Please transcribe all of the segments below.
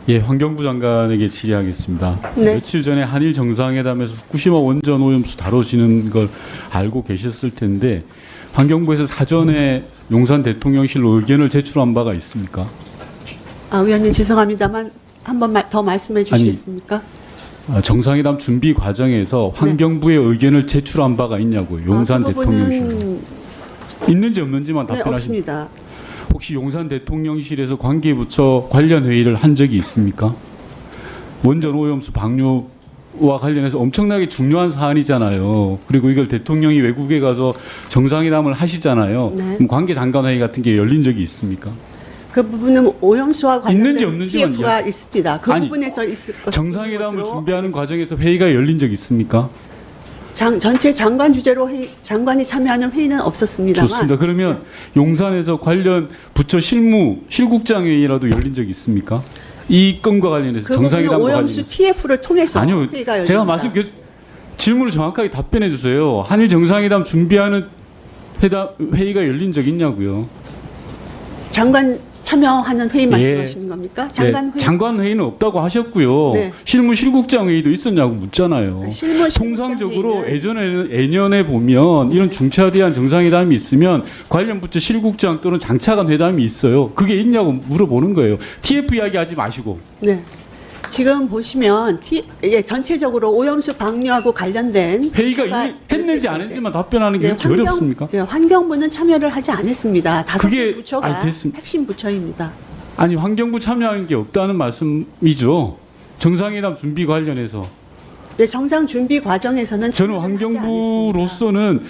예, 환경부 장관에게 질의하겠습니다. 네. 며칠 전에 한일 정상회담에서 후쿠시마 원전 오염수 다뤄지는 걸 알고 계셨을 텐데 환경부에서 사전에 용산 대통령실로 의견을 제출한 바가 있습니까? 의원님 죄송합니다만 한 번 더 말씀해 주시겠습니까? 정상회담 준비 과정에서 환경부의 의견을 제출한 바가 있냐고요. 용산 그 대통령실로. 부분은 있는지 없는지만 네, 답변하시면. 없습니다. 혹시 용산 대통령실에서 관계부처 관련 회의를 한 적이 있습니까? 원전 오염수 방류와 관련해서 엄청나게 중요한 사안이잖아요. 그리고 이걸 대통령이 외국에 가서 정상회담을 하시잖아요. 네. 그럼 관계장관 회의 같은 게 열린 적이 있습니까? 그 부분은 오염수와 있는지 관련된 없는지만 TF가 있습니다. 그 아니, 부분에서 있을 것 정상회담을 것으로 준비하는 과정에서 회의가 열린 적 있습니까? 전체 장관 주재로 장관이 참여하는 회의는 없었습니다만. 좋습니다. 그러면 용산에서 관련 부처 실국장 회의라도 열린 적 있습니까? 이 건과 관련해서 그 부분은 정상회담과 오염수 관련해서. TF를 통해서 아니요, 회의가 열립니다. 제가 질문을 정확하게 답변해 주세요. 한일 정상회담 준비하는 회의가 열린 적 있냐고요? 장관 참여하는 회의 예. 말씀하시는 겁니까? 장관 네, 회의. 장관 회의는 없다고 하셨고요. 네. 실국장 회의도 있었냐고 묻잖아요. 통상적으로 예년에 보면 이런 중차대한 정상회담이 있으면 관련 부처 실국장 또는 장차관 회담이 있어요. 그게 있냐고 물어보는 거예요. TF 이야기하지 마시고. 네. 지금 보시면 전체적으로 오염수 방류하고 관련된 회의가 부처가 했는지 안 했는지만 답변하는 게 그렇게 어렵습니까? 네, 환경부는 참여를 하지 않았습니다. 다섯 개 그게- 부처가 아니, 됐습니다. 핵심 부처입니다. 아니 환경부 참여하는 게 없다는 말씀이죠. 정상회담 준비 관련해서. 네, 정상 준비 과정에서는 저는 참여를 하지 않았습니다. 환경부로서는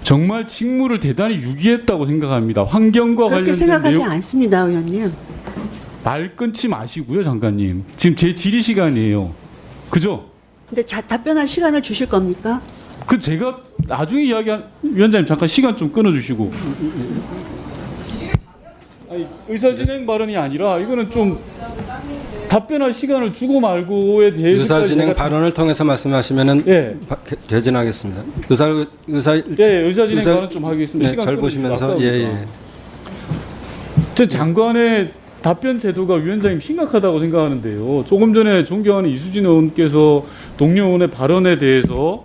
정말 직무를 대단히 유기했다고 생각합니다. 환경과 그렇게 관련된 생각하지 내용 않습니다, 의원님. 말 끊지 마시고요, 장관님. 지금 제 질의 시간이에요. 그죠? 근데 답변할 시간을 주실 겁니까? 그 제가 나중에 이야기한 위원장님 잠깐 시간 좀 끊어주시고. 아니, 의사진행 발언이 아니라 이거는 좀 답변할 시간을 주고 말고에 대해서 의사진행 발언을 통해서 말씀하시면은 예. 개진하겠습니다. 의사진행 발언 좀 하겠습니다. 네, 시간 잘 끊어주시고 보시면서 아까우니까. 예. 저 장관의 답변 태도가 위원장님 심각하다고 생각하는데요. 조금 전에 존경하는 이수진 의원께서 동료 의원의 발언에 대해서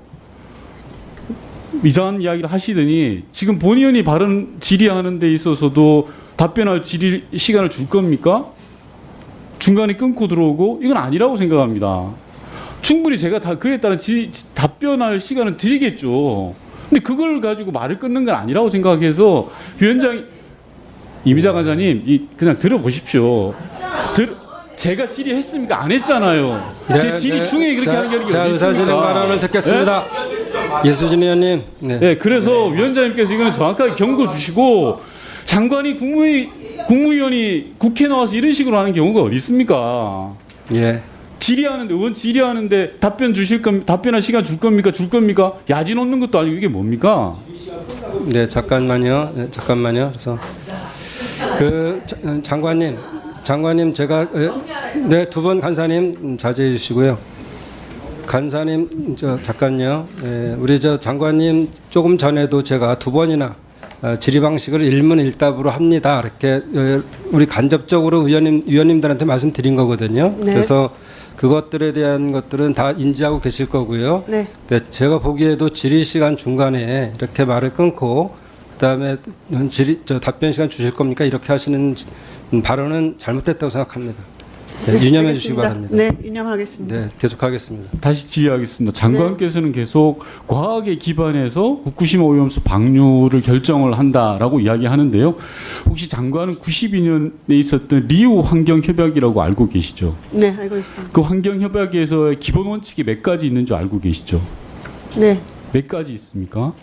이상한 이야기를 하시더니 지금 본 의원이 발언 질의하는 데 있어서도 답변할 시간을 줄 겁니까? 중간에 끊고 들어오고 이건 아니라고 생각합니다. 충분히 제가 그에 따른 답변할 시간을 드리겠죠. 근데 그걸 가지고 말을 끊는 건 아니라고 생각해서 위원장이 이미자 간사님 그냥 들어보십시오. 제가 질의했습니까? 안 했잖아요. 제 질의 중에 그렇게 하는 게 어디 있습니까? 의사진행 발언을 듣겠습니다. 이수진 의원님. 네. 네, 그래서 위원장님께서 이거는 정확하게 경고 주시고 장관이 국무위원이 국회 나와서 이런 식으로 하는 경우가 어디 있습니까? 예. 의원 질의하는데 답변할 시간 줄 겁니까? 야지 놓는 것도 아니고 이게 뭡니까? 네, 잠깐만요. 그래서 장관님 제가 네, 두 번 간사님 자제해 주시고요. 간사님 잠깐요. 우리 장관님 조금 전에도 제가 두 번이나 질의 방식을 일문일답으로 합니다. 이렇게 우리 간접적으로 위원님들한테 말씀드린 거거든요. 네. 그래서 그것들에 대한 것들은 다 인지하고 계실 거고요. 네. 네, 제가 보기에도 질의 시간 중간에 이렇게 말을 끊고 그다음에 답변 시간 주실 겁니까? 이렇게 하시는 발언은 잘못됐다고 생각합니다. 네, 유념해 주시기 바랍니다. 네, 유념하겠습니다. 네, 계속하겠습니다. 다시 질의하겠습니다. 장관께서는 계속 과학에 기반해서 후쿠시마 오염수 방류를 결정을 한다라고 이야기하는데요. 혹시 장관은 92년에 있었던 리우 환경협약이라고 알고 계시죠? 네, 알고 있습니다. 그 환경협약에서의 기본 원칙이 몇 가지 있는 줄 알고 계시죠? 네, 몇 가지 있습니까?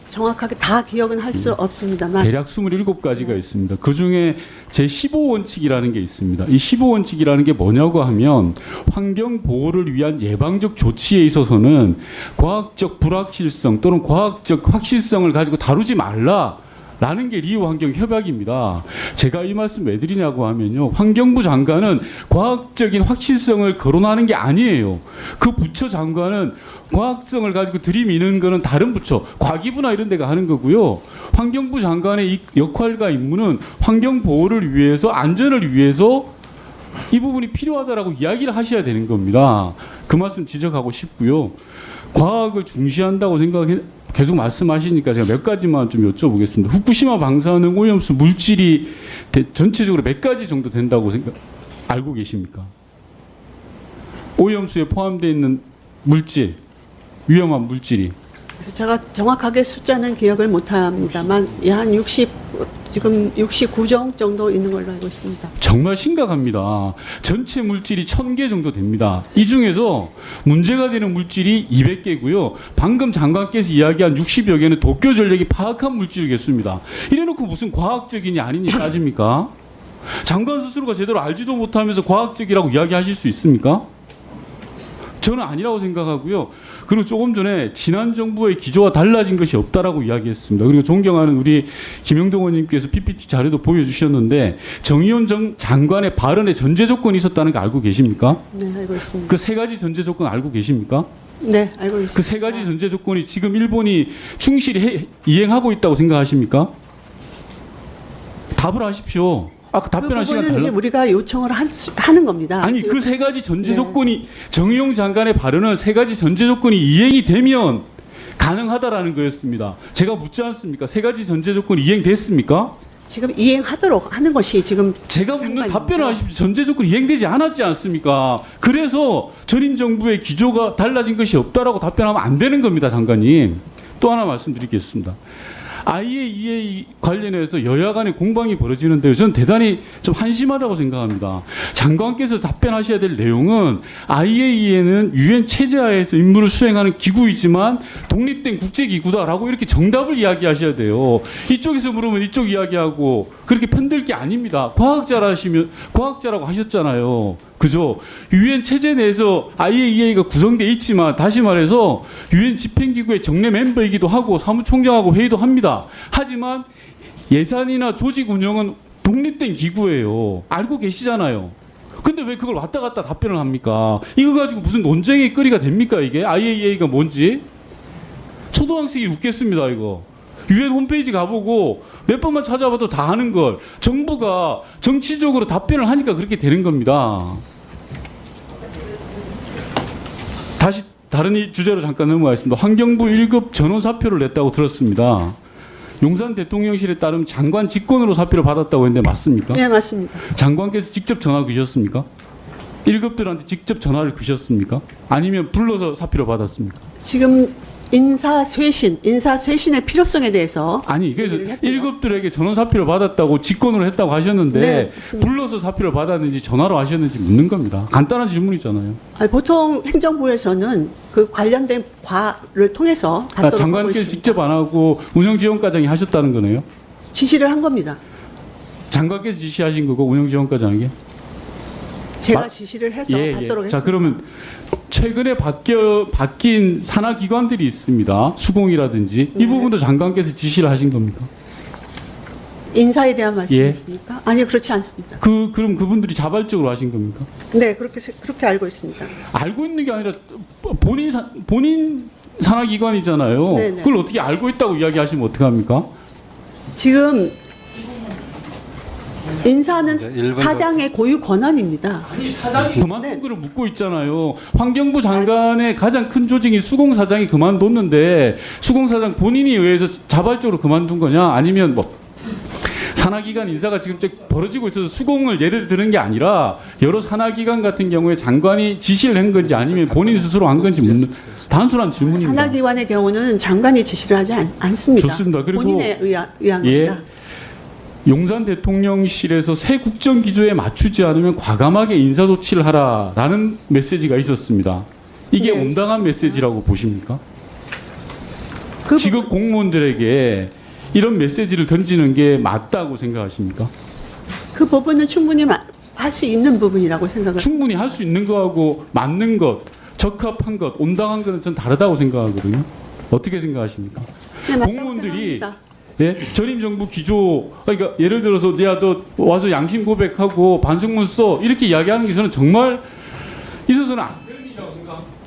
정확하게 다 기억은 할 수 없습니다만 대략 27가지가 있습니다. 그중에 제15원칙이라는 게 있습니다. 이 15원칙이라는 게 뭐냐고 하면 환경 보호를 위한 예방적 조치에 있어서는 과학적 불확실성 또는 과학적 확실성을 가지고 다루지 말라. 라는 게 리우 환경 협약입니다. 제가 이 말씀 왜 드리냐고 하면요. 환경부 장관은 과학적인 확실성을 거론하는 게 아니에요. 그 부처 장관은 과학성을 가지고 들이미는 거는 다른 부처, 과기부나 이런 데가 하는 거고요. 환경부 장관의 이 역할과 임무는 환경 보호를 위해서, 안전을 위해서 이 부분이 필요하다라고 이야기를 하셔야 되는 겁니다. 그 말씀 지적하고 싶고요. 과학을 중시한다고 계속 말씀하시니까 제가 몇 가지만 좀 여쭤보겠습니다. 후쿠시마 방사능 오염수 물질이 전체적으로 몇 가지 정도 된다고 알고 계십니까? 오염수에 포함되어 있는 물질, 위험한 물질이. 그래서 제가 정확하게 숫자는 기억을 못합니다만 한 60, 지금 69종 정도 있는 걸로 알고 있습니다. 정말 심각합니다. 전체 물질이 1000개 정도 됩니다. 이 중에서 문제가 되는 물질이 200개고요. 방금 장관께서 이야기한 60여 개는 도쿄전력이 파악한 물질 개수입니다. 이래놓고 무슨 과학적이냐 아니냐 따집니까? 장관 스스로가 제대로 알지도 못하면서 과학적이라고 이야기하실 수 있습니까? 저는 아니라고 생각하고요. 그리고 조금 전에 지난 정부의 기조와 달라진 것이 없다라고 이야기했습니다. 그리고 존경하는 우리 김영동 의원님께서 PPT 자료도 보여주셨는데 정의원 장관의 발언에 전제 조건이 있었다는 거 알고 계십니까? 네, 알고 있습니다. 그 세 가지 전제 조건 알고 계십니까? 네, 알고 있습니다. 그 세 가지 전제 조건이 지금 일본이 충실히 이행하고 있다고 생각하십니까? 답을 하십시오. 아까 답변할 시간 부분은 이제 달라. 우리가 요청을 하는 겁니다. 아니 지금. 그 세 가지 전제 네. 조건이 정의용 장관의 발언은 세 가지 전제 조건이 이행이 되면 가능하다라는 거였습니다. 제가 묻지 않습니까? 세 가지 전제 조건이 이행됐습니까? 지금 이행하도록 하는 것이 지금 제가 묻는 상관입니다. 답변을 하십시오. 전제 조건이 이행되지 않았지 않습니까? 그래서 전임 정부의 기조가 달라진 것이 없다라고 답변하면 안 되는 겁니다, 장관님. 또 하나 말씀드리겠습니다. IAEA 관련해서 여야 간의 공방이 벌어지는데요. 저는 대단히 좀 한심하다고 생각합니다. 장관께서 답변하셔야 될 내용은 IAEA는 유엔 체제하에서 임무를 수행하는 기구이지만 독립된 국제기구다라고 이렇게 정답을 이야기하셔야 돼요. 이쪽에서 물으면 이쪽 이야기하고 그렇게 편들 게 아닙니다. 과학자라고 하셨잖아요. 그죠? 유엔 체제 내에서 IAEA가 구성되어 있지만 다시 말해서 유엔 집행기구의 정례 멤버이기도 하고 사무총장하고 회의도 합니다. 하지만 예산이나 조직 운영은 독립된 기구예요. 알고 계시잖아요. 근데 왜 그걸 왔다 갔다 답변을 합니까? 이거 가지고 무슨 논쟁의 거리가 됩니까 이게? IAEA가 뭔지? 초등학생이 웃겠습니다 이거. 유엔 홈페이지 가보고 몇 번만 찾아봐도 다 아는 걸 정부가 정치적으로 답변을 하니까 그렇게 되는 겁니다. 다시 다른 주제로 잠깐 넘어가겠습니다. 환경부 1급 전원 사표를 냈다고 들었습니다. 용산 대통령실에 따르면 장관 직권으로 사표를 받았다고 했는데 맞습니까? 네, 맞습니다. 장관께서 직접 전화 그셨습니까? 1급들한테 직접 전화를 그셨습니까? 아니면 불러서 사표를 받았습니까? 지금 인사쇄신의 필요성에 대해서 아니 그래서 얘기를 했고요. 1급들에게 전원 사표를 받았다고 직권으로 했다고 하셨는데 네, 맞습니다. 불러서 사표를 받았는지 전화로 하셨는지 묻는 겁니다. 간단한 질문이잖아요. 아니, 보통 행정부에서는 그 관련된 과를 통해서 그러니까 받도록 하고 장관께서 있습니다. 직접 안 하고 운영지원과장이 하셨다는 거네요. 지시를 한 겁니다. 장관께서 지시하신 거고 운영지원과장에게. 제가 지시를 해서 받도록 했습니다. 자 그러면 최근에 바뀐 산하기관들이 있습니다. 수공이라든지 이 네. 부분도 장관께서 지시를 하신 겁니까? 인사에 대한 말씀입니까? 아니요, 그렇지 않습니다. 그럼 그분들이 자발적으로 하신 겁니까? 네, 그렇게 알고 있습니다. 알고 있는 게 아니라 본인 산하기관이잖아요. 네네. 그걸 어떻게 알고 있다고 이야기하시면 어떡합니까? 지금 인사는 네, 일본 사장의 고유 권한입니다. 아니 사장이 그만둔 네. 거를 묻고 있잖아요. 환경부 장관의 가장 큰 조직인 수공사장이 그만뒀는데 수공사장 본인이 의해서 자발적으로 그만둔 거냐 아니면 뭐 산하기관 인사가 지금 벌어지고 있어서 수공을 예를 드는 게 아니라 여러 산하기관 같은 경우에 장관이 지시를 한 건지 아니면 본인 스스로 한 건지 묻는 단순한 질문입니다. 산하기관의 경우는 장관이 지시를 하지 않습니다. 좋습니다. 그리고 본인에 의한 예. 겁니다. 용산 대통령실에서 새 국정 기조에 맞추지 않으면 과감하게 인사 조치를 하라라는 메시지가 있었습니다. 이게 네, 온당한 메시지라고 보십니까? 그 직업 공무원들에게 이런 메시지를 던지는 게 맞다고 생각하십니까? 그 부분은 충분히 할 수 있는 부분이라고 생각을 충분히 할 수 있는 거하고 맞는 것, 적합한 것, 온당한 것은 전 다르다고 생각하거든요. 어떻게 생각하십니까? 네, 맞다고 공무원들이 생각합니다. 예? 전임 정부 기조, 그러니까 예를 들어서 야 너 와서 양심 고백하고 반성문 써 이렇게 이야기하는 게 저는 정말 있어서는 안 되는 일이라고 생각합니다.